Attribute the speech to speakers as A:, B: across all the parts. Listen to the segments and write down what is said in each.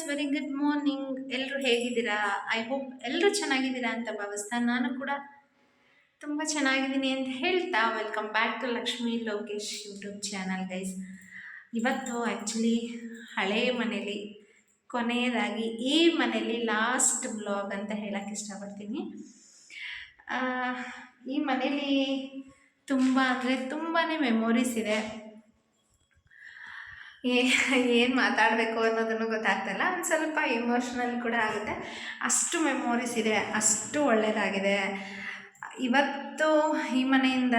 A: Very good morning. ಎಲ್ಲರೂ ಹೇಗಿದ್ದೀರಾ? I hope ಎಲ್ಲರೂ ಚೆನ್ನಾಗಿದ್ದೀರಾ ಅಂತ ಭಾವಿಸ್ತಾ ನಾನು ಕೂಡ ತುಂಬ ಚೆನ್ನಾಗಿದ್ದೀನಿ ಅಂತ ಹೇಳ್ತಾ welcome back to Lakshmi Lokesh YouTube channel guys. ಇವತ್ತು ಆ್ಯಕ್ಚುಲಿ ಹಳೇ ಮನೇಲಿ ಕೊನೆಯದಾಗಿ ಈ ಮನೇಲಿ ಲಾಸ್ಟ್ ಬ್ಲಾಗ್ ಅಂತ ಹೇಳಕ್ಕೆ ಇಷ್ಟಪಡ್ತೀನಿ. ಆ, ಈ ಮನೇಲಿ ತುಂಬ ಅಂದರೆ ತುಂಬಾ ಮೆಮೊರೀಸ್ ಇದೆ. ಏನು ಮಾತಾಡಬೇಕು ಅನ್ನೋದನ್ನು ಗೊತ್ತಾಗ್ತಾಯಿಲ್ಲ. ಒಂದು ಸ್ವಲ್ಪ ಇಮೋಷ್ನಲ್ ಕೂಡ ಆಗುತ್ತೆ. ಅಷ್ಟು ಮೆಮೊರೀಸ್ ಇದೆ, ಅಷ್ಟು ಒಳ್ಳೆಯದಾಗಿದೆ. ಇವತ್ತು ಈ ಮನೆಯಿಂದ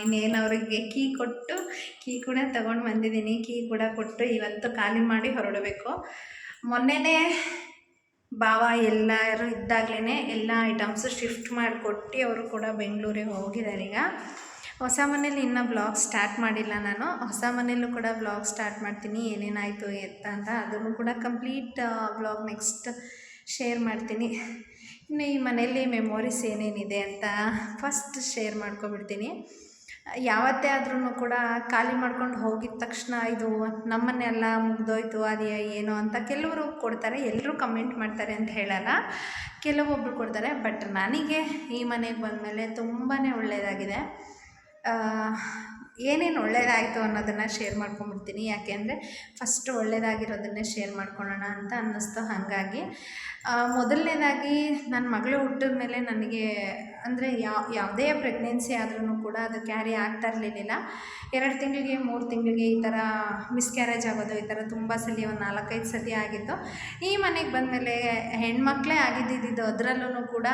A: ಇನ್ನೇನು ಅವರಿಗೆ ಕೀ ಕೊಟ್ಟು ಕೀ ಕೂಡ ತಗೊಂಡು ಬಂದಿದ್ದೀನಿ. ಕೀ ಕೂಡ ಕೊಟ್ಟು ಇವತ್ತು ಖಾಲಿ ಮಾಡಿ ಹೊರಡಬೇಕು. ಮೊನ್ನೆನೇ ಭಾವ ಎಲ್ಲರೂ ಇದ್ದಾಗಲೇ ಎಲ್ಲ ಐಟಮ್ಸು ಶಿಫ್ಟ್ ಮಾಡಿಕೊಟ್ಟು ಅವರು ಕೂಡ ಬೆಂಗಳೂರಿಗೆ ಹೋಗಿದ್ದಾರೆ. ಈಗ ಹೊಸ ಮನೇಲಿ ಇನ್ನೂ ಬ್ಲಾಗ್ ಸ್ಟಾರ್ಟ್ ಮಾಡಿಲ್ಲ. ನಾನು ಹೊಸ ಮನೆಯಲ್ಲೂ ಕೂಡ ಬ್ಲಾಗ್ ಸ್ಟಾರ್ಟ್ ಮಾಡ್ತೀನಿ, ಏನೇನಾಯಿತು ಅಂತ ಅದನ್ನು ಕೂಡ ಕಂಪ್ಲೀಟ್ ಬ್ಲಾಗ್ ನೆಕ್ಸ್ಟ್ ಶೇರ್ ಮಾಡ್ತೀನಿ. ಇನ್ನು ಈ ಮನೆಯಲ್ಲಿ ಮೆಮೊರೀಸ್ ಏನೇನಿದೆ ಅಂತ ಫಸ್ಟ್ ಶೇರ್ ಮಾಡ್ಕೊಬಿಡ್ತೀನಿ. ಯಾವತ್ತೇ ಆದ್ರೂ ಕೂಡ ಖಾಲಿ ಮಾಡ್ಕೊಂಡು ಹೋಗಿದ ತಕ್ಷಣ ಇದು ನಮ್ಮನ್ನೇ ಎಲ್ಲ ಮುಗ್ದೋಯ್ತು ಅದು ಏನೋ ಅಂತ ಕೆಲವರು ಕೊಡ್ತಾರೆ, ಎಲ್ಲರೂ ಕಮೆಂಟ್ ಮಾಡ್ತಾರೆ ಅಂತ ಹೇಳಲ್ಲ, ಕೆಲವೊಬ್ಬರು ಕೊಡ್ತಾರೆ. ಬಟ್ ನನಗೆ ಈ ಮನೆಗೆ ಬಂದಮೇಲೆ ತುಂಬಾ ಒಳ್ಳೆಯದಾಗಿದೆ. ಏನೇನು ಒಳ್ಳೆಯದಾಯಿತು ಅನ್ನೋದನ್ನು ಶೇರ್ ಮಾಡ್ಕೊಂಬಿಡ್ತೀನಿ. ಯಾಕೆಂದರೆ ಫಸ್ಟು ಒಳ್ಳೆಯದಾಗಿರೋದನ್ನೇ ಶೇರ್ ಮಾಡ್ಕೊಳ್ಳೋಣ ಅಂತ ಅನ್ನಿಸ್ತು. ಹಾಗಾಗಿ ಮೊದಲನೇದಾಗಿ ನನ್ನ ಮಗಳು ಹುಟ್ಟಿದ ಮೇಲೆ ನನಗೆ ಅಂದರೆ ಯಾವುದೇ ಪ್ರೆಗ್ನೆನ್ಸಿ ಆದ್ರೂ ಕೂಡ ಅದು ಕ್ಯಾರಿ ಆಗ್ತಾ ಇರಲಿಲ್ಲ. 2 ತಿಂಗಳಿಗೆ 3 ತಿಂಗಳಿಗೆ ಈ ಥರ ಮಿಸ್ಕ್ಯಾರೇಜ್ ಆಗೋದು, ಈ ಥರ ತುಂಬ ಸಲ ಒಂದು 4-5 ಸತಿ ಆಗಿತ್ತು. ಈ ಮನೆಗೆ ಬಂದಮೇಲೆ ಹೆಣ್ಮಕ್ಳೇ ಆಗಿದ್ದಿದ್ದು, ಅದರಲ್ಲೂ ಕೂಡ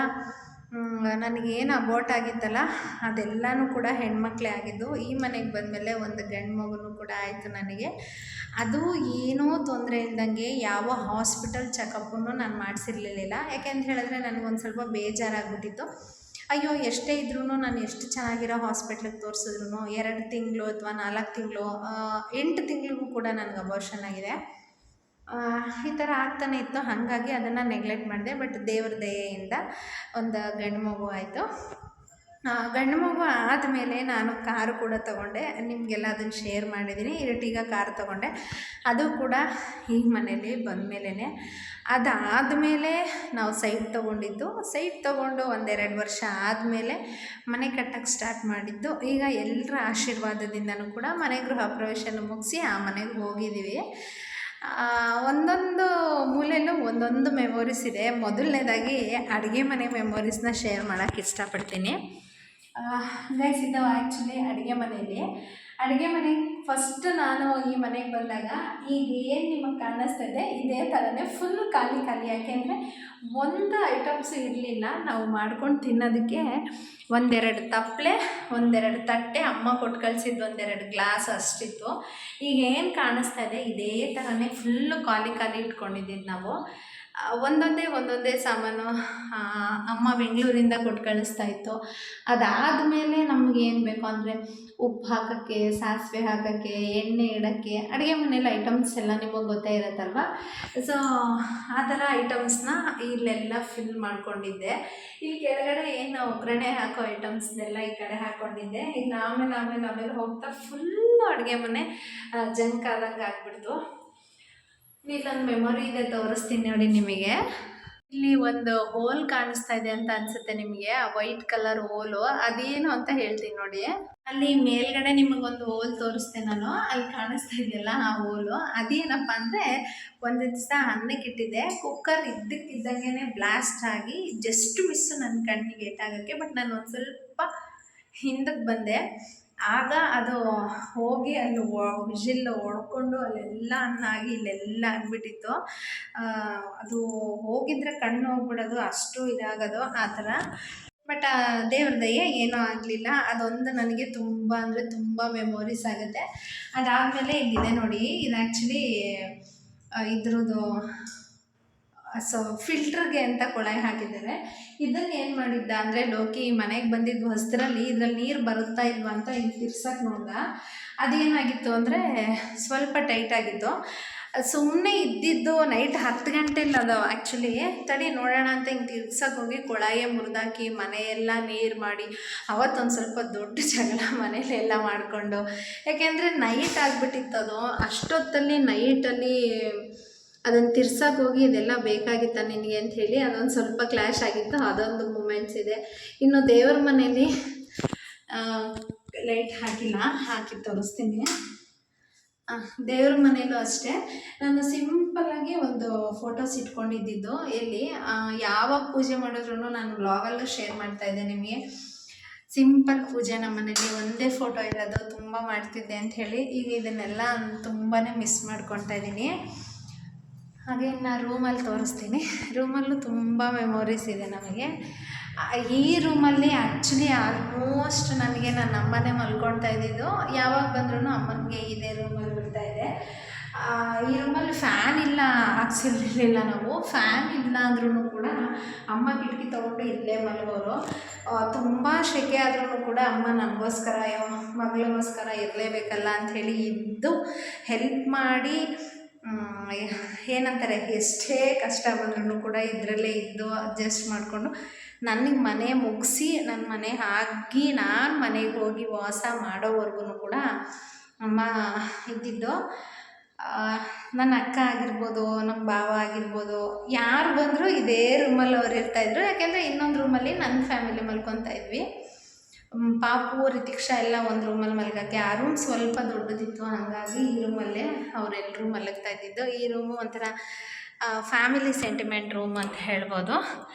A: ನನಗೇನು ಅಬೋರ್ಟ್ ಆಗಿತ್ತಲ್ಲ ಅದೆಲ್ಲನೂ ಕೂಡ ಹೆಣ್ಮಕ್ಳೇ ಆಗಿದ್ದು. ಈ ಮನೆಗೆ ಬಂದಮೇಲೆ ಒಂದು ಗಂಡು ಮಗುನೂ ಕೂಡ ಆಯಿತು ನನಗೆ. ಅದು ಏನೂ ತೊಂದರೆ ಇಲ್ದಂಗೆ ಯಾವ ಹಾಸ್ಪಿಟಲ್ ಚೆಕಪ್ಪನ್ನು ನಾನು ಮಾಡಿಸಿರ್ಲಿಲ್ಲ. ಯಾಕೆ ಅಂತ ಹೇಳಿದ್ರೆ ನನಗೊಂದು ಸ್ವಲ್ಪ ಬೇಜಾರಾಗ್ಬಿಟ್ಟಿತ್ತು. ಅಯ್ಯೋ ಎಷ್ಟೇ ಇದ್ರೂ ನಾನು ಎಷ್ಟು ಚೆನ್ನಾಗಿರೋ ಹಾಸ್ಪಿಟ್ಲಿಗೆ ತೋರಿಸಿದ್ರು 2 ತಿಂಗಳು ಅಥವಾ 4 ತಿಂಗಳು 8 ತಿಂಗಳಿಗೂ ಕೂಡ ನನಗೆ ಅಬೋರ್ಷನ್ ಆಗಿದೆ. ಈ ಥರ ಆಗ್ತಾನೆ ಇತ್ತು. ಹಾಗಾಗಿ ಅದನ್ನು ನೆಗ್ಲೆಕ್ಟ್ ಮಾಡಿದೆ. ಬಟ್ ದೇವ್ರ ದಯೆಯಿಂದ ಒಂದು ಗಂಡು ಮಗು ಆಯಿತು. ಗಂಡು ಮಗು ಆದಮೇಲೆ ನಾನು ಕಾರು ಕೂಡ ತೊಗೊಂಡೆ. ನಿಮಗೆಲ್ಲ ಅದನ್ನು ಶೇರ್ ಮಾಡಿದ್ದೀನಿ. ಇರಟಿಗ ಕಾರ್ ತೊಗೊಂಡೆ. ಅದು ಕೂಡ ಈ ಮನೇಲಿ ಬಂದಮೇಲೆ, ಅದಾದಮೇಲೆ ನಾವು ಸೈಟ್ ತೊಗೊಂಡಿದ್ದು. ಸೈಟ್ ತೊಗೊಂಡು 1-2 ವರ್ಷ ಆದಮೇಲೆ ಮನೆ ಕಟ್ಟಕ್ಕೆ ಸ್ಟಾರ್ಟ್ ಮಾಡಿದ್ದು. ಈಗ ಎಲ್ಲರ ಆಶೀರ್ವಾದದಿಂದನೂ ಕೂಡ ಮನೆ ಗೃಹ ಪ್ರವೇಶನ ಮುಗಿಸಿ ಆ ಮನೆಗೆ ಹೋಗಿದ್ದೀವಿ. ಒಂದೊಂದು ಮೂಲೆಯಲ್ಲೂ ಒಂದೊಂದು ಮೆಮೊರೀಸ್ ಇದೆ. ಮೊದಲನೇದಾಗಿ ಅಡುಗೆ ಮನೆ ಮೆಮೊರೀಸ್ನ ಶೇರ್ ಮಾಡೋಕ್ಕೆ ಇಷ್ಟಪಡ್ತೀನಿ. ಗೈಸ್, ಇದು ಆ್ಯಕ್ಚುಲಿ ಅಡುಗೆ ಮನೆ ಫಸ್ಟ್ ನಾನು ಈ ಮನೆಗೆ ಬಂದಾಗ ಈಗ ಏನು ನಿಮಗೆ ಕಾಣಿಸ್ತಿದೆ ಇದೇ ಥರನೇ ಫುಲ್ ಖಾಲಿ. ಯಾಕೆಂದರೆ ಒಂದು ಐಟಮ್ಸ್ ಇರಲಿಲ್ಲ. ನಾವು ಮಾಡ್ಕೊಂಡು ತಿನ್ನೋದಕ್ಕೆ 1-2 ತಪ್ಪಲೆ, 1-2 ತಟ್ಟೆ, ಅಮ್ಮ ಕೊಟ್ಟು ಕಳಿಸಿದ್ದು 1-2 ಗ್ಲಾಸ್ ಅಷ್ಟಿತ್ತು. ಈಗ ಏನು ಕಾಣಿಸ್ತಾ ಇದೆ ಇದೇ ಥರನೇ ಫುಲ್ಲು ಖಾಲಿ ಇಟ್ಕೊಂಡಿದ್ದಿದ್ದು ನಾವು. ಒಂದೊಂದೇ ಸಾಮಾನು ಅಮ್ಮ ಬೆಂಗಳೂರಿಂದ ಕೊಟ್ಟು ಕಳಿಸ್ತಾ ಇತ್ತು. ಅದಾದಮೇಲೆ ನಮ್ಗೆ ಏನು ಬೇಕು ಅಂದರೆ ಉಪ್ಪು ಹಾಕೋಕ್ಕೆ, ಸಾಸಿವೆ ಹಾಕೋಕ್ಕೆ, ಎಣ್ಣೆ ಇಡೋಕ್ಕೆ, ಅಡುಗೆ ಮನೇಲಿ ಐಟಮ್ಸ್ ಎಲ್ಲ ನಿಮಗೆ ಗೊತ್ತೇ ಇರುತ್ತಲ್ವ. ಸೊ ಆ ಥರ ಐಟಮ್ಸ್ನ ಇಲ್ಲೆಲ್ಲ ಫಿಲ್ ಮಾಡ್ಕೊಂಡಿದ್ದೆ. ಇಲ್ಲಿ ಕೆಳಗಡೆ ಏನು ಒಗ್ಗರಣೆ ಹಾಕೋ ಐಟಮ್ಸ್ನೆಲ್ಲ ಈ ಕಡೆ ಹಾಕ್ಕೊಂಡಿದ್ದೆ. ಇನ್ನು ಆಮೇಲೆ ಹೋಗ್ತಾ ಫುಲ್ಲು ಅಡುಗೆ ಮನೆ ಜಂಕ್ ಆದಂಗೆ ಆಗ್ಬಿಡ್ತು. ಇಲ್ಲೊಂದು ಮೆಮೊರಿ ಇದೆ, ತೋರಿಸ್ತೀನಿ ನೋಡಿ ನಿಮಗೆ. ಇಲ್ಲಿ ಒಂದು ಹೋಲ್ ಕಾಣಿಸ್ತಾ ಇದೆ ಅಂತ ಅನಿಸುತ್ತೆ ನಿಮಗೆ, ಆ ವೈಟ್ ಕಲರ್ ಹೋಲು. ಅದೇನು ಅಂತ ಹೇಳ್ತೀನಿ ನೋಡಿ. ಅಲ್ಲಿ ಮೇಲ್ಗಡೆ ನಿಮಗೊಂದು ಹೋಲ್ ತೋರಿಸ್ತೆ ನಾನು. ಅಲ್ಲಿ ಕಾಣಿಸ್ತಾ ಇದೆಯಲ್ಲ ಆ ಹೋಲು, ಅದೇನಪ್ಪ ಅಂದರೆ ಒಂದು ದಿವಸ ಅನ್ನಕ್ಕಿಟ್ಟಿದ್ದೆ. ಕುಕ್ಕರ್ ಇದ್ದಕ್ಕಿದ್ದಂಗೆ ಬ್ಲಾಸ್ಟ್ ಆಗಿ ಜಸ್ಟ್ ಮಿಸ್ಸು ನನ್ನ ಕಣ್ಣಿಗೆ ಏಟಾಗೋಕ್ಕೆ. ಬಟ್ ನಾನು ಒಂದು ಸ್ವಲ್ಪ ಹಿಂದಕ್ಕೆ ಬಂದೆ. ಆಗ ಅದು ಹೋಗಿ ಅಲ್ಲಿ ವಿಜಿಲ್ ಹೊಡ್ಕೊಂಡು ಅಲ್ಲೆಲ್ಲ ಅನ್ನ ಆಗಿ ಇಲ್ಲೆಲ್ಲ ಆಗಿಬಿಟ್ಟಿತ್ತು. ಅದು ಹೋಗಿದ್ರೆ ಕಣ್ಣು ಹೋಗ್ಬಿಡೋದು, ಅಷ್ಟು ಇದಾಗೋದು ಆ ಥರ. ಬಟ್ ದೇವ್ರ ದಯೆ ಏನೂ ಆಗಲಿಲ್ಲ. ಅದೊಂದು ನನಗೆ ತುಂಬ ಅಂದರೆ ತುಂಬ ಮೆಮೊರೀಸ್ ಆಗುತ್ತೆ. ಅದಾದಮೇಲೆ ಇಲ್ಲಿದೆ ನೋಡಿ, ಇದು ಆ್ಯಕ್ಚುಲಿ ಇದ್ರದ್ದು ಸೊ ಫಿಲ್ಟ್ರಿಗೆ ಅಂತ ಕೊಳಾಯಿ ಹಾಕಿದ್ದಾರೆ. ಇದನ್ನು ಏನು ಮಾಡಿದ್ದ ಅಂದರೆ ಲೋಕಿ ಮನೆಗೆ ಬಂದಿದ್ದು ಹೊಸದ್ರಲ್ಲಿ ಇದ್ರಲ್ಲಿ ನೀರು ಬರುತ್ತಾ ಇಲ್ವಾ ಅಂತ ಹಿಂಗೆ ತಿರ್ಸಕ್ಕೆ ನೋಡ್ದ. ಅದೇನಾಗಿತ್ತು ಅಂದರೆ ಸ್ವಲ್ಪ ಟೈಟ್ ಆಗಿತ್ತು. ಸುಮ್ಮನೆ ಇದ್ದಿದ್ದು ನೈಟ್ 10 ಗಂಟೆಲಿ ಅದು ಆ್ಯಕ್ಚುಲಿ ತಡಿ ನೋಡೋಣ ಅಂತ ಹಿಂಗೆ ತಿರ್ಗ್ಸಕ್ಕೆ ಹೋಗಿ ಕೊಳಾಯೇ ಮುರಿದಾಕಿ ಮನೆಯೆಲ್ಲ ನೀರು ಮಾಡಿ ಅವತ್ತೊಂದು ಸ್ವಲ್ಪ ದೊಡ್ಡ ಜಗಳ ಮನೇಲೆಲ್ಲ ಮಾಡಿಕೊಂಡು. ಯಾಕೆಂದರೆ ನೈಟ್ ಆಗಿಬಿಟ್ಟಿತ್ತು ಅದು. ಅಷ್ಟೊತ್ತಲ್ಲಿ ನೈಟಲ್ಲಿ ಅದನ್ನು ತಿರ್ಸಕ್ಕೆ ಹೋಗಿ ಇದೆಲ್ಲ ಬೇಕಾಗಿತ್ತಾ ನಿನಗೆ ಅಂತ ಹೇಳಿ ಅದೊಂದು ಸ್ವಲ್ಪ ಕ್ಲ್ಯಾಶ್ ಆಗಿತ್ತು. ಅದೊಂದು ಮೂಮೆಂಟ್ಸ್ ಇದೆ. ಇನ್ನು ದೇವ್ರ ಮನೇಲಿ ಲೈಟ್ ಹಾಕಿಲ್ಲ, ಹಾಕಿ ತೋರಿಸ್ತೀನಿ. ದೇವ್ರ ಮನೇಲೂ ಅಷ್ಟೇ ನಾನು ಸಿಂಪಲ್ಲಾಗಿ ಒಂದು ಫೋಟೋಸ್ ಇಟ್ಕೊಂಡಿದ್ದು. ಎಲ್ಲಿ ಯಾವಾಗ ಪೂಜೆ ಮಾಡಿದ್ರು ನಾನು ವ್ಲಾಗಲ್ಲೂ ಶೇರ್ ಮಾಡ್ತಾಯಿದ್ದೆ ನಿಮಗೆ. ಸಿಂಪಲ್ ಪೂಜೆ ನಮ್ಮ ಮನೇಲಿ ಒಂದೇ ಫೋಟೋ ಇರೋದು, ತುಂಬ ಮಾಡ್ತಿದ್ದೆ ಅಂತ ಹೇಳಿ. ಈಗ ಇದನ್ನೆಲ್ಲ ತುಂಬಾ ಮಿಸ್ ಮಾಡ್ಕೊತಾ ಇದ್ದೀನಿ. ಹಾಗೆ ನಾನು ರೂಮಲ್ಲಿ ತೋರಿಸ್ತೀನಿ. ರೂಮಲ್ಲೂ ತುಂಬ ಮೆಮೊರೀಸ್ ಇದೆ ನಮಗೆ. ಈ ರೂಮಲ್ಲಿ ಆ್ಯಕ್ಚುಲಿ ಆಲ್ಮೋಸ್ಟ್ ನನಗೆ ನನ್ನ ಅಮ್ಮನೇ ಮಲ್ಕೊಳ್ತಾ ಇದ್ದಿದ್ದು. ಯಾವಾಗ ಬಂದ್ರೂ ಅಮ್ಮನಿಗೆ ಇದೇ ರೂಮಲ್ಲಿ ಬಿಡ್ತಾಯಿದ್ದೆ. ಈ ರೂಮಲ್ಲಿ ಫ್ಯಾನ್ ಇಲ್ಲ ಹಾಕ್ಸಿರ್ಲಿಲ್ಲ ನಾವು. ಫ್ಯಾನ್ ಇಲ್ಲ ಅಂದ್ರೂ ಕೂಡ ಅಮ್ಮ ಕಿಟಕಿ ತೊಗೊಂಡು ಇಲ್ಲೇ ಮಲಗೋರು. ತುಂಬ ಸೆಕೆ ಆದ್ರೂ ಕೂಡ ಅಮ್ಮ ನನಗೋಸ್ಕರ ಮಗಳಿಗೋಸ್ಕರ ಇರಲೇಬೇಕಲ್ಲ ಅಂಥೇಳಿ ಇದ್ದು ಹೆಲ್ಪ್ ಮಾಡಿ, ಏನಂತಾರೆ, ಎಷ್ಟೇ ಕಷ್ಟ ಬಂದ್ರೂ ಕೂಡ ಇದರಲ್ಲೇ ಇದ್ದು ಅಡ್ಜಸ್ಟ್ ಮಾಡಿಕೊಂಡು ನನಗೆ ಮನೆ ಮುಗಿಸಿ ನನ್ನ ಮನೆ ಆಗಿ ನಾನು ಮನೆಗೆ ಹೋಗಿ ವಾಸ ಮಾಡೋವರೆಗೂ ಕೂಡ ಅಮ್ಮ ಇದ್ದಿದ್ದು. ನನ್ನ ಅಕ್ಕ ಆಗಿರ್ಬೋದು, ನಮ್ಮ ಭಾವ ಆಗಿರ್ಬೋದು, ಯಾರು ಬಂದರೂ ಇದೇ ರೂಮಲ್ಲಿ ಅವ್ರು ಇರ್ತಾಯಿದ್ರು. ಯಾಕೆಂದರೆ ಇನ್ನೊಂದು ರೂಮಲ್ಲಿ ನನ್ನ ಫ್ಯಾಮಿಲಿ ಮಲ್ಕೊತಾ ಇದ್ವಿ. ಪಾಪು, ರಿತಿಕ್ಷಾ ಎಲ್ಲ ಒಂದು ರೂಮಲ್ಲಿ ಮಲಗೋಕ್ಕೆ. ಆ ರೂಮ್ ಸ್ವಲ್ಪ ದೊಡ್ಡದಿತ್ತು, ಹಾಗಾಗಿ ಈ ರೂಮಲ್ಲೇ ಅವರೆಲ್ಲರೂ ಮಲಗ್ತಾ ಇದ್ದಿದ್ದು. ಈ ರೂಮು ಒಂಥರ ಫ್ಯಾಮಿಲಿ ಸೆಂಟಿಮೆಂಟ್ ರೂಮ್ ಅಂತ ಹೇಳ್ಬೋದು.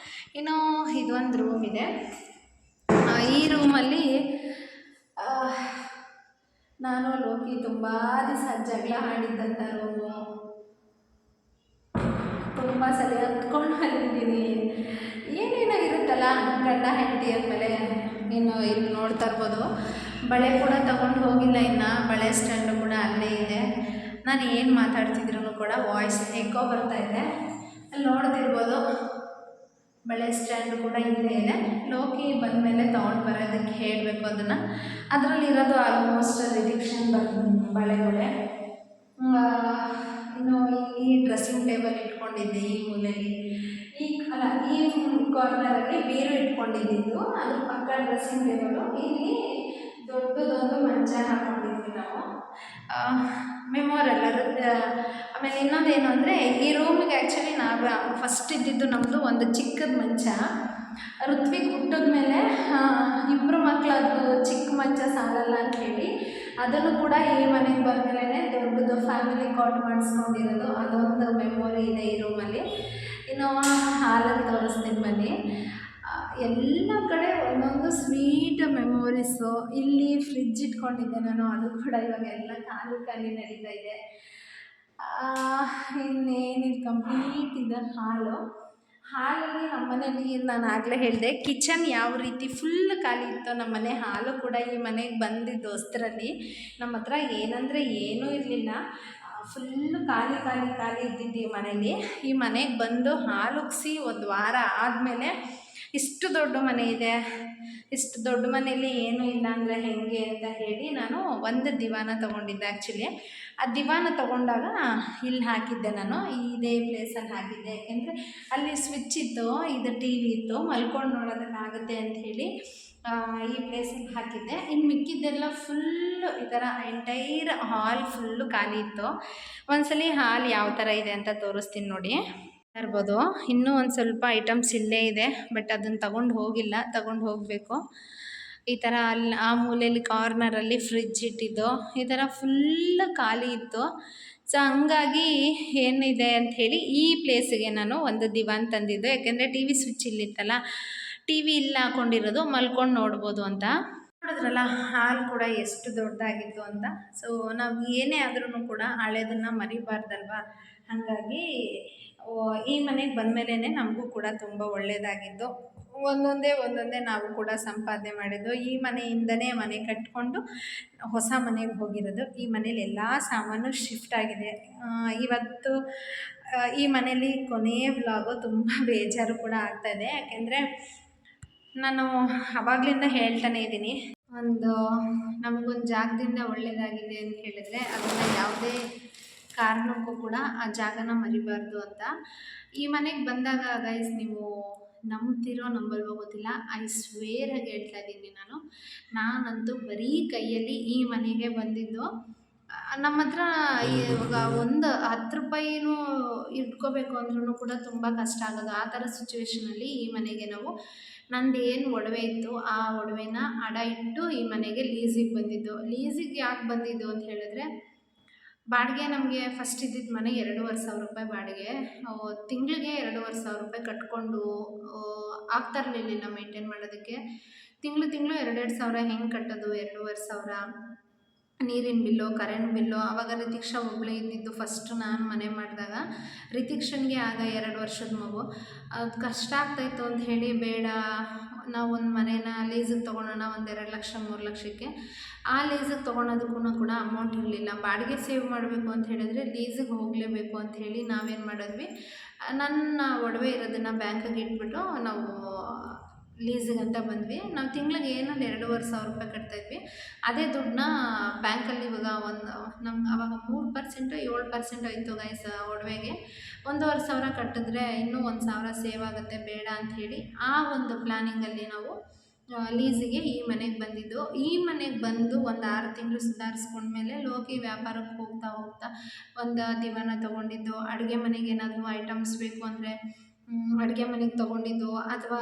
A: ಇನ್ನು ಇದೊಂದು ರೂಮ್ ಇದೆ. ಈ ರೂಮಲ್ಲಿ ನಾನು ಲೋಕಿ ತುಂಬ ದಿವಸ ಜಗಳ ಆಡಿದ್ದಂಥ ರೂಮು. ತುಂಬ ಸಲ ಹತ್ಕೊಂಡು ಬಂದಿದ್ದೀನಿ. ಏನೇನೋ ಇರುತ್ತಲ್ಲ ಗಂಡ ಹೆಂಡತಿ ಅಂದಮೇಲೆ. ಇನ್ನು ಇಲ್ಲಿ ನೋಡ್ತಾ ಇರ್ಬೋದು, ಬಳೆ ಕೂಡ ತಗೊಂಡು ಹೋಗಿಲ್ಲ ಇನ್ನು. ಬಳೆ ಸ್ಟ್ಯಾಂಡು ಕೂಡ ಅಲ್ಲೇ ಇದೆ. ನಾನು ಏನು ಮಾತಾಡ್ತಿದ್ರು ಕೂಡ ವಾಯ್ಸ್ ಎಕೋ ಬರ್ತಾಯಿದೆ. ಅಲ್ಲಿ ನೋಡ್ತಿರ್ಬೋದು, ಬಳೆ ಸ್ಟ್ಯಾಂಡು ಕೂಡ ಇಲ್ಲೇ ಇದೆ. ಲೋಕಿ ಬಂದಮೇಲೆ ತೊಗೊಂಡು ಬರೋದಕ್ಕೆ ಹೇಳಬೇಕು ಅದನ್ನು. ಅದರಲ್ಲಿರೋದು ಆಲ್ಮೋಸ್ಟ್ ರಿಡಿಕ್ಷನ್ ಬಳೆಗಳೇ. ಇನ್ನು ಈ ಡ್ರೆಸ್ಸಿಂಗ್ ಟೇಬಲ್ ಇಟ್ಕೊಂಡಿದ್ದೆ ಈ ಮೂಲೆಯಲ್ಲಿ. ಈ ಕಾರ್ನರಲ್ಲಿ ಬೀರು ಇಟ್ಕೊಂಡಿದ್ದು, ಅದ್ರ ಪಕ್ಕ ಡ್ರೆಸ್ಸಿಂಗ್ ಟೇಬಲು. ಇಲ್ಲಿ ದೊಡ್ಡದೊಂದು ಮಂಚ ಹಾಕ್ಕೊಂಡಿದ್ವಿ ನಾವು. ಮೆಮೊರಲ್ ಅದು. ಆಮೇಲೆ ಇನ್ನೊಂದೇನು ಅಂದರೆ, ಈ ರೂಮಿಗೆ ಆ್ಯಕ್ಚುಲಿ ನಾವು ಫಸ್ಟ್ ಇದ್ದಿದ್ದು ನಮ್ಮದು ಒಂದು ಚಿಕ್ಕದ ಮಂಚ. ಋತ್ವಿಕ್ ಹುಟ್ಟಿದ ಮೇಲೆ ಇಬ್ಬರು ಮಕ್ಕಳದ್ದು ಚಿಕ್ಕ ಮಂಚ ಸಾಲಲ್ಲ ಅಂತ ಹೇಳಿ ಅದನ್ನು ಕೂಡ ಈ ಮನೆಗೆ ಬಂದ್ಮೇಲೆ ದೊಡ್ಡದು ಫ್ಯಾಮಿಲಿ ಕಾಟ್ ಮಾಡಿಸ್ಕೊಂಡಿರೋದು. ಅದೊಂದು ಮೆಮೊರಿ ಇದೆ ಈ ರೂಮಲ್ಲಿ. ಇನ್ನು ಹಾಲಲ್ಲಿ ತೋರಿಸ್ತೀನಿ ಬನ್ನಿ. ಎಲ್ಲ ಕಡೆ ಒಂದೊಂದು ಸ್ವೀಟ್ ಮೆಮೊರೀಸು. ಇಲ್ಲಿ ಫ್ರಿಜ್ ಇಟ್ಕೊಂಡಿದ್ದೆ ನಾನು, ಅದು ಕೂಡ ಇವಾಗ ಎಲ್ಲ ಖಾಲಿ ನಡೀತಾ ಇದೆ. ಇನ್ನೇನಿದು ಕಂಪ್ಲೀಟ್ ಇದೆ ಹಾಲಲ್ಲಿ ನಮ್ಮ ಮನೇಲಿ ನಾನು ಆಗಲೇ ಹೇಳಿದೆ, ಕಿಚನ್ ಯಾವ ರೀತಿ ಫುಲ್ ಖಾಲಿ ಇತ್ತೋ ನಮ್ಮ ಮನೆ ಹಾಲು ಕೂಡ ಈ ಮನೆಗೆ ಬಂದಿದ್ದು ಹೊಸದ್ರಲ್ಲಿ. ನಮ್ಮ ಹತ್ರ ಏನಂದರೆ ಏನೂ ಇರಲಿಲ್ಲ, ಫುಲ್ಲು ಖಾಲಿ ಇದ್ದಿದ್ದು ಈ ಮನೇಲಿ. ಈ ಮನೆಗೆ ಬಂದು ಹಾಲು ಉಗ್ಸಿ ಒಂದು ವಾರ ಆದಮೇಲೆ ಇಷ್ಟು ದೊಡ್ಡ ಮನೆ ಇದೆ, ಇಷ್ಟು ದೊಡ್ಡ ಮನೆಯಲ್ಲಿ ಏನೂ ಇಲ್ಲ ಅಂದರೆ ಹೇಗೆ ಅಂತ ಹೇಳಿ ನಾನು ಒಂದು ದಿವಾನ ತೊಗೊಂಡಿದ್ದೆ. ಆ್ಯಕ್ಚುಲಿ ಆ ದಿವಾನ ತೊಗೊಂಡಾಗ ಇಲ್ಲಿ ಹಾಕಿದ್ದೆ ನಾನು, ಇದೇ ಪ್ಲೇಸಲ್ಲಿ ಹಾಕಿದ್ದೆ. ಯಾಕೆಂದರೆ ಅಲ್ಲಿ ಸ್ವಿಚ್ ಇತ್ತು, ಇದು ಟಿ ವಿ ಇತ್ತು, ಮಲ್ಕೊಂಡು ನೋಡೋದಕ್ಕಾಗುತ್ತೆ ಅಂಥೇಳಿ ಈ ಪ್ಲೇಸಲ್ಲಿ ಹಾಕಿದ್ದೆ. ಇನ್ನು ಮಿಕ್ಕಿದ್ದೆಲ್ಲ ಫುಲ್ಲು ಈ ಥರ ಎಂಟೈರ್ ಹಾಲ್ ಫುಲ್ಲು ಖಾಲಿ ಇತ್ತು. ಒಂದ್ಸಲಿ ಹಾಲ್ ಯಾವ ಥರ ಇದೆ ಅಂತ ತೋರಿಸ್ತೀನಿ ನೋಡಿ. ಇರ್ಬೋದು, ಇನ್ನೂ ಒಂದು ಸ್ವಲ್ಪ ಐಟಮ್ಸ್ ಇಲ್ಲೇ ಇದೆ, ಬಟ್ ಅದನ್ನು ತಗೊಂಡು ಹೋಗಬೇಕು. ಈ ಥರ ಅಲ್ಲಿ ಆ ಮೂಲೆಯಲ್ಲಿ ಕಾರ್ನರಲ್ಲಿ ಫ್ರಿಜ್ ಇಟ್ಟಿದ್ದು, ಈ ಥರ ಫುಲ್ ಖಾಲಿ ಇತ್ತು. ಸೊ ಹಂಗಾಗಿ ಏನಿದೆ ಅಂಥೇಳಿ ಈ ಪ್ಲೇಸಿಗೆ ನಾನು ಒಂದು ದಿವಾನ್ ತಂದಿದ್ದು. ಯಾಕೆಂದರೆ ಟಿ ವಿ ಸ್ವಿಚ್ ಇಲ್ಲಿತ್ತಲ್ಲ, ಟಿ ವಿ ಇಲ್ಲ ಹಾಕ್ಕೊಂಡಿರೋದು, ಮಲ್ಕೊಂಡು ನೋಡ್ಬೋದು ಅಂತ. ನೋಡಿದ್ರಲ್ಲ ಹಾಲು ಕೂಡ ಎಷ್ಟು ದೊಡ್ಡದಾಗಿತ್ತು ಅಂತ. ಸೊ ನಾವು ಏನೇ ಆದ್ರೂ ಕೂಡ ಹಳೆದನ್ನು ಮರಿಬಾರ್ದಲ್ವ. ಹಾಗಾಗಿ ಈ ಮನೆಗೆ ಬಂದಮೇಲೆ ನಮಗೂ ಕೂಡ ತುಂಬ ಒಳ್ಳೆಯದಾಗಿದ್ದು. ಒಂದೊಂದೇ ನಾವು ಕೂಡ ಸಂಪಾದನೆ ಮಾಡಿದ್ದು. ಈ ಮನೆಯಿಂದನೇ ಮನೆ ಕಟ್ಕೊಂಡು ಹೊಸ ಮನೆಗೆ ಹೋಗಿರೋದು. ಈ ಮನೇಲಿ ಎಲ್ಲ ಸಾಮಾನು ಶಿಫ್ಟ್ ಆಗಿದೆ. ಇವತ್ತು ಈ ಮನೇಲಿ ಕೊನೆಯ ವ್ಲಾಗು. ತುಂಬ ಬೇಜಾರು ಕೂಡ ಆಗ್ತಾಯಿದೆ. ಯಾಕೆಂದರೆ ನಾನು ಆವಾಗಲಿಂದ ಹೇಳ್ತಾನೆ ಇದ್ದೀನಿ, ನಮಗೊಂದು ಜಾಗದಿಂದ ಒಳ್ಳೆಯದಾಗಿದೆ ಅಂತ ಹೇಳಿದರೆ ಅದನ್ನು ಯಾವುದೇ ಕಾರಣಕ್ಕೂ ಕೂಡ ಆ ಜಾಗನ ಮರಿಬಾರ್ದು ಅಂತ. ಈ ಮನೆಗೆ ಬಂದಾಗ ಗೈಸ್, ನೀವು ನಂಬ್ತಿರೋ ನಂಬಲ್ವೋ ಗೊತ್ತಿಲ್ಲ, ಐ ಸ್ವೇರ್ ಆಗಿ ಹೇಳ್ತಾ ಇದ್ದೀನಿ ನಾನಂತೂ ಬರೀ ಕೈಯಲ್ಲಿ ಈ ಮನೆಗೆ ಬಂದಿದ್ದು. ನಮ್ಮ ಹತ್ರ ಇವಾಗ ಒಂದು 10 ರೂಪಾಯಿನೂ ಇಟ್ಕೋಬೇಕು ಅಂದ್ರೂ ಕೂಡ ತುಂಬ ಕಷ್ಟ ಆಗೋದು. ಆ ಥರ ಸಿಚುವೇಷನಲ್ಲಿ ಈ ಮನೆಗೆ ನಾವು ನಂದು ಏನು ಒಡವೆ ಇತ್ತು ಆ ಒಡವೆನ ಅಡ ಇಟ್ಟು ಈ ಮನೆಗೆ ಲೀಸಿಗೆ ಬಂದಿದ್ದು. ಲೀಸಿಗೆ ಯಾಕೆ ಬಂದಿದ್ದು ಅಂತ ಹೇಳಿದ್ರೆ, ಬಾಡಿಗೆ ನಮಗೆ ಫಸ್ಟ್ ಇದ್ದಿದ್ದು ಮನೆ 2,500 ರೂಪಾಯಿ ಬಾಡಿಗೆ. ತಿಂಗಳಿಗೆ 2,500 ರೂಪಾಯಿ ಕಟ್ಕೊಂಡು ಆಗ್ತಾ ಇರಲಿಲ್ಲ ಮೇಂಟೈನ್ ಮಾಡೋದಕ್ಕೆ. ತಿಂಗಳು 2,200 ಸಾವಿರ ಹೆಂಗೆ ಕಟ್ಟೋದು? 2,500 ನೀರಿನ ಬಿಲ್ಲು, ಕರೆಂಟ್ ಬಿಲ್ಲು. ಆವಾಗ ರಿತಿಕ್ಷಾ ಒಬ್ಬಳೇ ಇದ್ದಿದ್ದು ಫಸ್ಟು ನಾನು ಮನೆ ಮಾಡಿದಾಗ. ರಿತಿಕ್ಷನ್ಗೆ ಆಗ 2 ವರ್ಷದ ಮಗು. ಅದು ಕಷ್ಟ ಆಗ್ತಾಯಿತ್ತು ಅಂತ ಹೇಳಿ ಬೇಡ, ನಾವು ಒಂದು ಮನೇನ ಲೀಸಿಗೆ ತೊಗೊಳೋಣ ಒಂದು 2 ಲಕ್ಷ 3 ಲಕ್ಷಕ್ಕೆ. ಆ ಲೀಸಿಗೆ ತೊಗೊಳೋದಕ್ಕೂ ಕೂಡ ಅಮೌಂಟ್ ಇರಲಿಲ್ಲ. ಬಾಡಿಗೆ ಸೇವ್ ಮಾಡಬೇಕು ಅಂತ ಹೇಳಿದರೆ ಲೀಸಿಗೆ ಹೋಗಲೇಬೇಕು ಅಂತ ಹೇಳಿ ನಾವೇನು ಮಾಡಿದ್ವಿ, ನನ್ನ ಒಡವೆ ಇರೋದನ್ನು ಬ್ಯಾಂಕಿಗೆ ಇಟ್ಬಿಟ್ಟು ನಾವು ಲೀಸಿಗಂತ ಬಂದ್ವಿ. ನಾವು ತಿಂಗ್ಳಿಗೆ ಏನೊಂದು 2,500 ರೂಪಾಯಿ ಕಟ್ತಾಯಿದ್ವಿ. ಅದೇ ದುಡ್ಡನ್ನ ಬ್ಯಾಂಕಲ್ಲಿ ಇವಾಗ ನಮ್ಗೆ ಆವಾಗ 3% 7% ಆಯಿತು ಗೈಸ್ ಒಡವೆಗೆ. 1,500 ಕಟ್ಟಿದ್ರೆ ಇನ್ನೂ 1,000 ಸೇವ್ ಆಗುತ್ತೆ ಬೇಡ ಅಂಥೇಳಿ ಆ ಒಂದು ಪ್ಲ್ಯಾನಿಂಗಲ್ಲಿ ನಾವು ಲೀಸಿಗೆ ಈ ಮನೆಗೆ ಬಂದಿದ್ದು. ಈ ಮನೆಗೆ ಬಂದು ಒಂದು 6 ತಿಂಗಳು ಸುಧಾರಿಸ್ಕೊಂಡ್ಮೇಲೆ ಲೋಕಿ ವ್ಯಾಪಾರಕ್ಕೆ ಹೋಗ್ತಾ ಒಂದು ದಿವಾನ ತೊಗೊಂಡಿದ್ದು, ಅಡುಗೆ ಮನೆಗೆ ಏನಾದರೂ ಐಟಮ್ಸ್ ಬೇಕು ಅಂದರೆ ಅಡುಗೆ ಮನೆಗೆ ತೊಗೊಂಡಿದ್ದು, ಅಥವಾ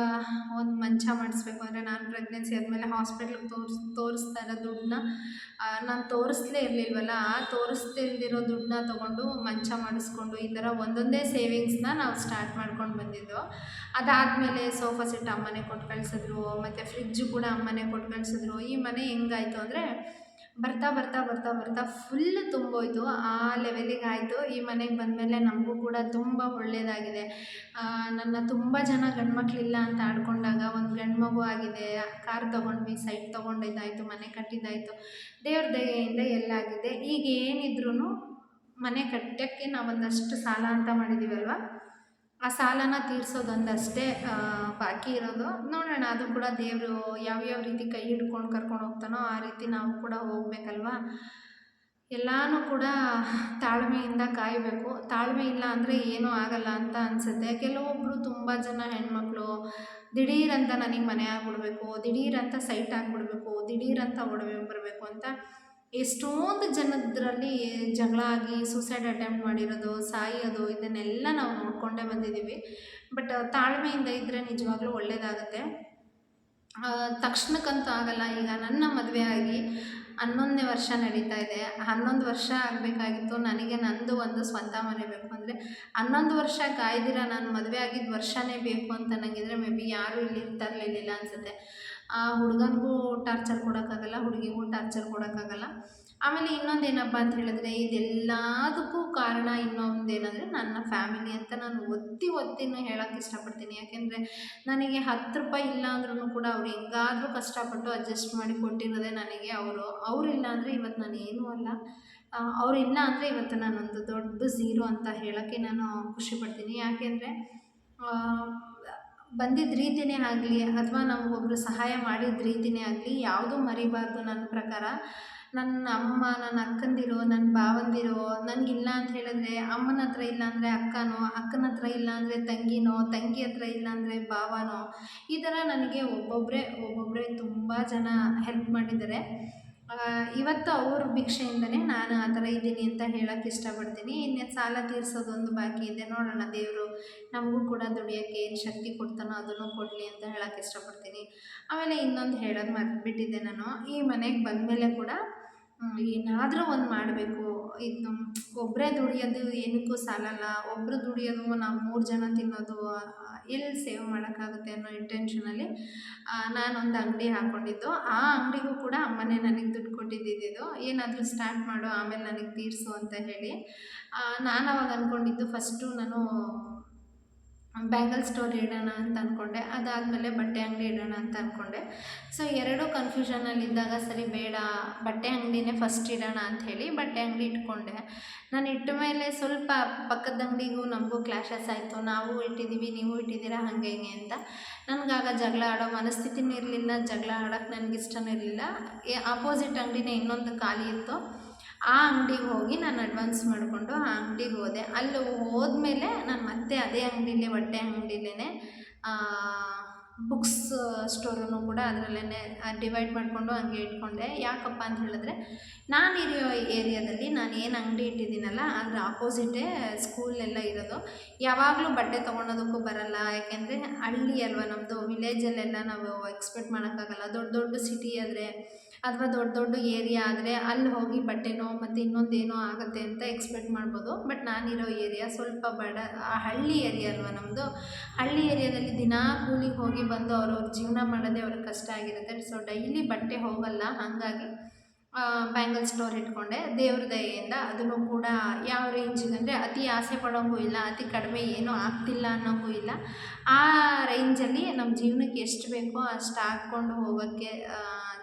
A: ಒಂದು ಮಂಚ ಮಾಡಿಸ್ಬೇಕು ಅಂದರೆ ನಾನು ಪ್ರೆಗ್ನೆನ್ಸಿ ಆದಮೇಲೆ ಹಾಸ್ಪಿಟ್ಲಿಗೆ ತೋರಿಸ್ತಾ ಇರೋ ದುಡ್ಡನ್ನ ನಾನು ತೋರಿಸ್ಲೇ ಇರಲಿಲ್ವಲ್ಲ, ಆ ತೋರಿಸ್ದೇ ಇಲ್ದಿರೋ ದುಡ್ಡನ್ನ ತೊಗೊಂಡು ಮಂಚ ಮಾಡಿಸ್ಕೊಂಡು ಈ ಥರ ಒಂದೊಂದೇ ಸೇವಿಂಗ್ಸ್ನ ನಾವು ಸ್ಟಾರ್ಟ್ ಮಾಡ್ಕೊಂಡು ಬಂದಿದ್ದು. ಅದಾದಮೇಲೆ ಸೋಫಾ ಸೆಟ್ ಅಮ್ಮನೇ ಕೊಟ್ಟು ಕಳಿಸಿದ್ರು, ಮತ್ತು ಫ್ರಿಜ್ಜು ಕೂಡ ಅಮ್ಮನೇ ಕೊಟ್ಟು ಕಳಿಸಿದ್ರು. ಈ ಮನೆ ಹೆಂಗಾಯಿತು ಅಂದರೆ ಬರ್ತಾ ಫುಲ್ ತುಂಬೋಯ್ತು. ಆ ಲೆವೆಲಿಗೆ ಆಯಿತು. ಈ ಮನೆಗೆ ಬಂದಮೇಲೆ ನಮಗೂ ಕೂಡ ತುಂಬ ಒಳ್ಳೆಯದಾಗಿದೆ. ನನ್ನ ತುಂಬ ಜನ ಗಂಡು ಮಕ್ಕಳಿಲ್ಲ ಅಂತ ಆಡ್ಕೊಂಡಾಗ ಒಂದು ಗಂಡು ಮಗು ಆಗಿದೆ. ಕಾರ್ ತೊಗೊಂಡ್ವಿ, ಸೈಟ್ ತೊಗೊಂಡಿದ್ದಾಯಿತು, ಮನೆ ಕಟ್ಟಿದ್ದಾಯಿತು. ದೇವ್ರ ದಯೆಯಿಂದ ಎಲ್ಲ ಆಗಿದೆ. ಈಗ ಏನಿದ್ರೂ ಮನೆ ಕಟ್ಟೋಕ್ಕೆ ನಾವೊಂದಷ್ಟು ಸಾಲ ಅಂತ ಮಾಡಿದ್ದೀವಲ್ವ, ಆ ಸಾಲನ ತೀರ್ಸೋದೊಂದಷ್ಟೇ ಬಾಕಿ ಇರೋದು. ನೋಡೋಣ, ಅದು ಕೂಡ ದೇವರು ಯಾವ್ಯಾವ ರೀತಿ ಕೈ ಹಿಡ್ಕೊಂಡು ಕರ್ಕೊಂಡು ಹೋಗ್ತಾನೋ ಆ ರೀತಿ ನಾವು ಕೂಡ ಹೋಗ್ಬೇಕಲ್ವ. ಎಲ್ಲನೂ ಕೂಡ ತಾಳ್ಮೆಯಿಂದ ಕಾಯಬೇಕು. ತಾಳ್ಮೆ ಇಲ್ಲ ಅಂದರೆ ಏನೂ ಆಗಲ್ಲ ಅಂತ ಅನಿಸುತ್ತೆ. ಕೆಲವೊಬ್ಬರು ತುಂಬ ಜನ ಹೆಣ್ಮಕ್ಳು ದಿಢೀರಂತ ನನಗೆ ಮನೆ ಆಗಿಬಿಡ್ಬೇಕು, ದಿಢೀರಂತ ಸೈಟ್ ಆಗಿಬಿಡ್ಬೇಕು, ದಿಢೀರಂತ ಒಡವೆ ಬರಬೇಕು ಅಂತ ಎಷ್ಟೊಂದು ಜನದ್ರಲ್ಲಿ ಜಗಳ ಆಗಿ ಸೂಸೈಡ್ ಅಟೆಂಪ್ಟ್ ಮಾಡಿರೋದು, ಸಾಯೋದು, ಇದನ್ನೆಲ್ಲ ನಾವು ನೋಡಿಕೊಂಡೇ ಬಂದಿದ್ದೀವಿ. ಬಟ್ ತಾಳ್ಮೆಯಿಂದ ಇದ್ದರೆ ನಿಜವಾಗ್ಲೂ ಒಳ್ಳೆಯದಾಗುತ್ತೆ. ತಕ್ಷಣಕ್ಕಂತೂ ಆಗಲ್ಲ. ಈಗ ನನ್ನ ಮದುವೆ ಆಗಿ 11ನೇ ವರ್ಷ ನಡೀತಾ ಇದೆ. 11 ವರ್ಷ ಆಗಬೇಕಾಗಿತ್ತು ನನಗೆ. ನಂದು ಒಂದು ಸ್ವಂತ ಮನೆ ಬೇಕು ಅಂದರೆ 11 ವರ್ಷ ಕಾಯ್ದಿರ ನಾನು ಮದುವೆ ಆಗಿದ್ದ ವರ್ಷವೇ ಬೇಕು ಅಂತ ನನಗಿದ್ರೆ ಮೇ ಬಿ ಯಾರೂ ಇಲ್ಲಿ ಇರ್ತಾ ಇರಲಿಲ್ಲ ಅನಿಸುತ್ತೆ. ಹುಡುಗನಿಗೂ ಟಾರ್ಚರ್ ಕೊಡೋಕ್ಕಾಗಲ್ಲ, ಹುಡುಗಿಗೂ ಟಾರ್ಚರ್ ಕೊಡೋಕ್ಕಾಗಲ್ಲ. ಆಮೇಲೆ ಇನ್ನೊಂದೇನಪ್ಪ ಅಂತ ಹೇಳಿದ್ರೆ, ಇದೆಲ್ಲದಕ್ಕೂ ಕಾರಣ ಇನ್ನೊಂದೇನೆಂದರೆ ನನ್ನ ಫ್ಯಾಮಿಲಿ ಅಂತ ನಾನು ಒತ್ತಿನೂ ಹೇಳೋಕ್ಕೆ ಇಷ್ಟಪಡ್ತೀನಿ. ಯಾಕೆಂದರೆ ನನಗೆ 10 ರೂಪಾಯಿ ಇಲ್ಲ ಅಂದ್ರೂ ಕೂಡ ಅವ್ರು ಹೆಂಗಾದರೂ ಕಷ್ಟಪಟ್ಟು ಅಡ್ಜಸ್ಟ್ ಮಾಡಿ ಕೊಟ್ಟಿರೋದೇ ನನಗೆ. ಅವರಿಲ್ಲ ಅಂದರೆ ಇವತ್ತು ನಾನು ಏನೂ ಅಲ್ಲ. ಅವರಿಲ್ಲ ಅಂದರೆ ಇವತ್ತು ನಾನೊಂದು ದೊಡ್ಡ ಝೀರೋ ಅಂತ ಹೇಳೋಕ್ಕೆ ನಾನು ಖುಷಿಪಡ್ತೀನಿ. ಯಾಕೆಂದರೆ ಬಂದಿದ್ದ ರೀತಿಯೇ ಆಗಲಿ ಅಥವಾ ನಮಗೊಬ್ಬರು ಸಹಾಯ ಮಾಡಿದ ರೀತಿಯೇ ಆಗಲಿ ಯಾವುದೂ ಮರಿಬಾರ್ದು. ನನ್ನ ಪ್ರಕಾರ ನನ್ನ ಅಮ್ಮ, ನನ್ನ ಅಕ್ಕಂದಿರು, ನನ್ನ ಭಾವಂದಿರು ನನಗಿಲ್ಲ ಅಂತ ಹೇಳಿದ್ರೆ ಅಮ್ಮನ ಹತ್ರ ಇಲ್ಲ ಅಂದರೆ ಅಕ್ಕನೋ, ಅಕ್ಕನ ಹತ್ರ ಇಲ್ಲ ಅಂದರೆ ತಂಗಿನೋ, ತಂಗಿ ಹತ್ರ ಇಲ್ಲ ಅಂದರೆ ಭಾವನೋ, ಈ ಥರ ನನಗೆ ಒಬ್ಬೊಬ್ಬರೇ ತುಂಬ ಜನ ಹೆಲ್ಪ್ ಮಾಡಿದ್ದಾರೆ. ಇವತ್ತು ಅವ್ರ ಭಿಕ್ಷೆಯಿಂದನೇ ನಾನು ಆ ಥರ ಇದ್ದೀನಿ ಅಂತ ಹೇಳೋಕ್ಕೆ ಇಷ್ಟಪಡ್ತೀನಿ. ಇನ್ನು ಸಾಲ ತೀರಿಸೋದೊಂದು ಬಾಕಿ ಇದೆ. ನೋಡೋಣ, ದೇವರು ನಮಗೂ ಕೂಡ ದುಡಿಯೋಕ್ಕೆ ಏನು ಶಕ್ತಿ ಕೊಡ್ತಾನೋ ಅದನ್ನು ಕೊಡಲಿ ಅಂತ ಹೇಳೋಕ್ಕೆ ಇಷ್ಟಪಡ್ತೀನಿ. ಆಮೇಲೆ ಇನ್ನೊಂದು ಹೇಳೋದು ಮರೆತುಬಿಟ್ಟಿದ್ದೆ ನಾನು. ಈ ಮನೆಗೆ ಬಂದಮೇಲೆ ಕೂಡ ಏನಾದರೂ ಒಂದು ಮಾಡಬೇಕು. ಇದು ಒಬ್ಬರೇ ದುಡಿಯೋದು ಏನಕ್ಕೂ ಸಾಲಲ್ಲ. ಒಬ್ಬರು ದುಡಿಯೋದು ನಾವು 3 ಜನ ತಿನ್ನೋದು ಎಲ್ಲಿ ಸೇವ್ ಮಾಡೋಕ್ಕಾಗುತ್ತೆ ಅನ್ನೋ ಇಂಟೆನ್ಷನಲ್ಲಿ ನಾನೊಂದು ಅಂಗಡಿ ಹಾಕ್ಕೊಂಡಿದ್ದು. ಆ ಅಂಗಡಿಗೂ ಕೂಡ ಅಮ್ಮನೇ ನನಗೆ ದುಡ್ಡು ಕೊಟ್ಟಿದ್ದಿದ್ದು, ಏನಾದರೂ ಸ್ಟಾರ್ಟ್ ಮಾಡು ಆಮೇಲೆ ನನಗೆ ತೀರಿಸು ಅಂತ ಹೇಳಿ. ನಾನು ಅವಾಗ ಅಂದ್ಕೊಂಡಿದ್ದು ಫಸ್ಟು ನಾನು ಬ್ಯಾಂಗಲ್ ಸ್ಟೋರ್ ಇಡೋಣ ಅಂತ ಅಂದ್ಕೊಂಡೆ. ಅದಾದಮೇಲೆ ಬಟ್ಟೆ ಅಂಗಡಿ ಇಡೋಣ ಅಂತ ಅಂದ್ಕೊಂಡೆ. ಸೊ ಎರಡೂ ಕನ್ಫ್ಯೂಷನಲ್ಲಿದ್ದಾಗ ಸರಿ ಬೇಡ, ಬಟ್ಟೆ ಅಂಗಡಿನೇ ಫಸ್ಟ್ ಇಡೋಣ ಅಂಥೇಳಿ ಬಟ್ಟೆ ಅಂಗಡಿ ಇಟ್ಕೊಂಡೆ. ನಾನು ಇಟ್ಟ ಮೇಲೆ ಸ್ವಲ್ಪ ಪಕ್ಕದ ಅಂಗಡಿಗೂ ನಮಗೂ ಕ್ಲಾಶಸ್ ಆಯಿತು. ನಾವು ಇಟ್ಟಿದ್ದೀವಿ, ನೀವು ಇಟ್ಟಿದ್ದೀರಾ, ಹಾಗೆ ಹಿಂಗೆ ಅಂತ. ನನಗಾಗ ಜಗಳ ಆಡೋ ಮನಸ್ಥಿತಿನೂ ಇರಲಿಲ್ಲ, ಜಗಳ ಆಡೋಕ್ಕೆ ನನಗೆ ಇಷ್ಟನೂ ಇರಲಿಲ್ಲ. ಆಪೋಸಿಟ್ ಅಂಗಡಿನೇ ಇನ್ನೊಂದು ಖಾಲಿ ಇತ್ತು. ಆ ಅಂಗಡಿಗೆ ಹೋಗಿ ನಾನು ಅಡ್ವಾನ್ಸ್ ಮಾಡಿಕೊಂಡು ಆ ಅಂಗಡಿಗೆ ಹೋದೆ. ಅಲ್ಲಿ ಹೋದ್ಮೇಲೆ ನಾನು ಮತ್ತೆ ಅದೇ ಅಂಗಡಿಲೇ, ಬಟ್ಟೆ ಅಂಗಡಿಲೇ ಬುಕ್ಸ್ ಸ್ಟೋರನ್ನು ಕೂಡ ಅದರಲ್ಲೇ ಡಿವೈಡ್ ಮಾಡಿಕೊಂಡು ಹಂಗೆ ಇಟ್ಕೊಂಡೆ. ಯಾಕಪ್ಪ ಅಂತ ಹೇಳಿದ್ರೆ ನಾನಿರೋ ಏರಿಯಾದಲ್ಲಿ ನಾನು ಏನು ಅಂಗಡಿ ಇಟ್ಟಿದ್ದೀನಲ್ಲ ಅದ್ರ ಆಪೋಸಿಟೇ ಸ್ಕೂಲೆಲ್ಲ ಇರೋದು. ಯಾವಾಗಲೂ ಬಟ್ಟೆ ತೊಗೊಳೋದಕ್ಕೂ ಬರಲ್ಲ, ಯಾಕೆಂದರೆ ಹಳ್ಳಿ ಅಲ್ವಾ ನಮ್ಮದು. ವಿಲೇಜಲ್ಲೆಲ್ಲ ನಾವು ಎಕ್ಸ್ಪೆಕ್ಟ್ ಮಾಡೋಕ್ಕಾಗಲ್ಲ. ದೊಡ್ಡ ದೊಡ್ಡ ಸಿಟಿ ಆದರೆ ಅಥವಾ ದೊಡ್ಡ ದೊಡ್ಡ ಏರಿಯಾ ಆದರೆ ಅಲ್ಲಿ ಹೋಗಿ ಬಟ್ಟೆನೋ ಮತ್ತು ಇನ್ನೊಂದೇನೋ ಆಗುತ್ತೆ ಅಂತ ಎಕ್ಸ್ಪೆಕ್ಟ್ ಮಾಡ್ಬೋದು. ಬಟ್ ನಾನಿರೋ ಏರಿಯಾ ಸ್ವಲ್ಪ ಹಳ್ಳಿ ಏರಿಯಾ ಅಲ್ವಾ ನಮ್ಮದು. ಹಳ್ಳಿ ಏರಿಯಾದಲ್ಲಿ ದಿನಾ ಕೂಲಿಗೆ ಹೋಗಿ ಬಂದು ಅವ್ರವ್ರ ಜೀವನ ಮಾಡೋದೇ ಅವ್ರಿಗೆ ಕಷ್ಟ ಆಗಿರುತ್ತೆ. ಸೊ ಡೈಲಿ ಬಟ್ಟೆ ಹೋಗಲ್ಲ, ಹಾಗಾಗಿ ಬ್ಯಾಂಗಲ್ ಸ್ಟೋರ್ ಇಟ್ಕೊಂಡೆ. ದೇವ್ರ ದಯೆಯಿಂದ ಅದನ್ನು ಕೂಡ ಯಾವ ರೇಂಜಿಗೆ ಅಂದರೆ ಅತಿ ಆಸೆ ಪಡೋಂಗೂ ಇಲ್ಲ, ಅತಿ ಕಡಿಮೆ ಏನೂ ಆಗ್ತಿಲ್ಲ ಅನ್ನೋಂಗೂ ಇಲ್ಲ. ಆ ರೇಂಜಲ್ಲಿ ನಮ್ಮ ಜೀವನಕ್ಕೆ ಎಷ್ಟು ಬೇಕೋ ಅಷ್ಟು ಹಾಕ್ಕೊಂಡು ಹೋಗೋಕ್ಕೆ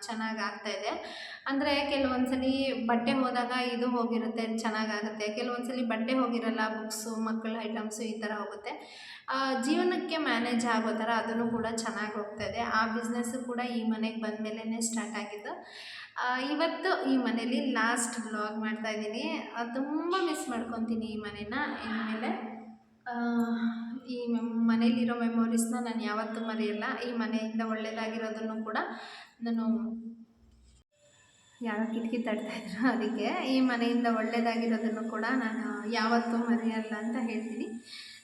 A: ಚೆನ್ನಾಗಿ ಆಗ್ತಾಯಿದೆ. ಅಂದರೆ ಕೆಲವೊಂದು ಸಲ ಬಟ್ಟೆ ಹೋದಾಗ ಇದು ಹೋಗಿರುತ್ತೆ, ಚೆನ್ನಾಗಾಗುತ್ತೆ. ಕೆಲವೊಂದು ಸಲ ಬಟ್ಟೆ ಹೋಗಿರಲ್ಲ, ಬುಕ್ಸು, ಮಕ್ಕಳ ಐಟಮ್ಸು ಈ ಥರ ಹೋಗುತ್ತೆ. ಜೀವನಕ್ಕೆ ಮ್ಯಾನೇಜ್ ಆಗೋ ಥರ ಅದನ್ನು ಕೂಡ ಚೆನ್ನಾಗಿ ಹೋಗ್ತಾಯಿದೆ. ಆ ಬಿಸ್ನೆಸ್ಸು ಕೂಡ ಈ ಮನೆಗೆ ಬಂದ ಮೇಲೇ ಸ್ಟಾರ್ಟ್ ಆಗಿದ್ದು. ಇವತ್ತು ಈ ಮನೇಲಿ ಲಾಸ್ಟ್ ವ್ಲಾಗ್ ಮಾಡ್ತಾಯಿದ್ದೀನಿ. ತುಂಬ ಮಿಸ್ ಮಾಡ್ಕೊತೀನಿ ಈ ಮನೇನ. ಇನ್ಮೇಲೆ ಈ ಮನೇಲಿರೋ ಮೆಮೊರೀಸ್ನ ನಾನು ಯಾವತ್ತೂ ಮರೆಯಲ್ಲ. ಈ ಮನೆಯಿಂದ ಒಳ್ಳೆಯದಾಗಿರೋದನ್ನು ಕೂಡ ನಾನು ಯಾರೋ ಕಿಟಕಿ ತಡ್ತಾಯಿದ್ರು, ಅದಕ್ಕೆ ಈ ಮನೆಯಿಂದ ಒಳ್ಳೆಯದಾಗಿರೋದನ್ನು ಕೂಡ ನಾನು ಯಾವತ್ತೂ ಮರೆಯಲ್ಲ ಅಂತ ಹೇಳ್ತೀನಿ.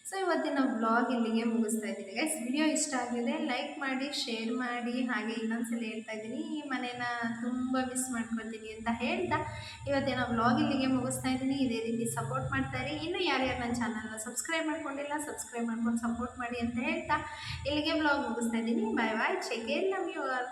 A: ಸೊ ಇವತ್ತಿನ ವ್ಲಾಗ್ ಇಲ್ಲಿಗೆ ಮುಗಿಸ್ತಾ ಇದ್ದೀನಿ ಗೈಸ್. ವಿಡಿಯೋ ಇಷ್ಟ ಆಗಿದೆ ಲೈಕ್ ಮಾಡಿ, ಶೇರ್ ಮಾಡಿ. ಹಾಗೆ ಇನ್ನೊಂದ್ಸಲ ಹೇಳ್ತಾ ಇದ್ದೀನಿ, ಈ ಮನೇನ ತುಂಬ ಮಿಸ್ ಮಾಡ್ಕೊತೀನಿ ಅಂತ ಹೇಳ್ತಾ ಇವತ್ತಿನ ವ್ಲಾಗ್ ಇಲ್ಲಿಗೆ ಮುಗಿಸ್ತಾ ಇದ್ದೀನಿ. ಇದೇ ರೀತಿ ಸಪೋರ್ಟ್ ಮಾಡ್ತಾಯಿರಿ. ಇನ್ನೂ ಯಾರ್ಯಾರು ನನ್ನ ಚಾನಲ್ನ ಸಬ್ಸ್ಕ್ರೈಬ್ ಮಾಡ್ಕೊಂಡಿಲ್ಲ, ಸಬ್ಸ್ಕ್ರೈಬ್ ಮಾಡ್ಕೊಂಡು ಸಪೋರ್ಟ್ ಮಾಡಿ ಅಂತ ಹೇಳ್ತಾ ಇಲ್ಲಿಗೆ ವ್ಲಾಗ್ ಮುಗಿಸ್ತಾ ಇದ್ದೀನಿ. Bye bye, take care, love you all.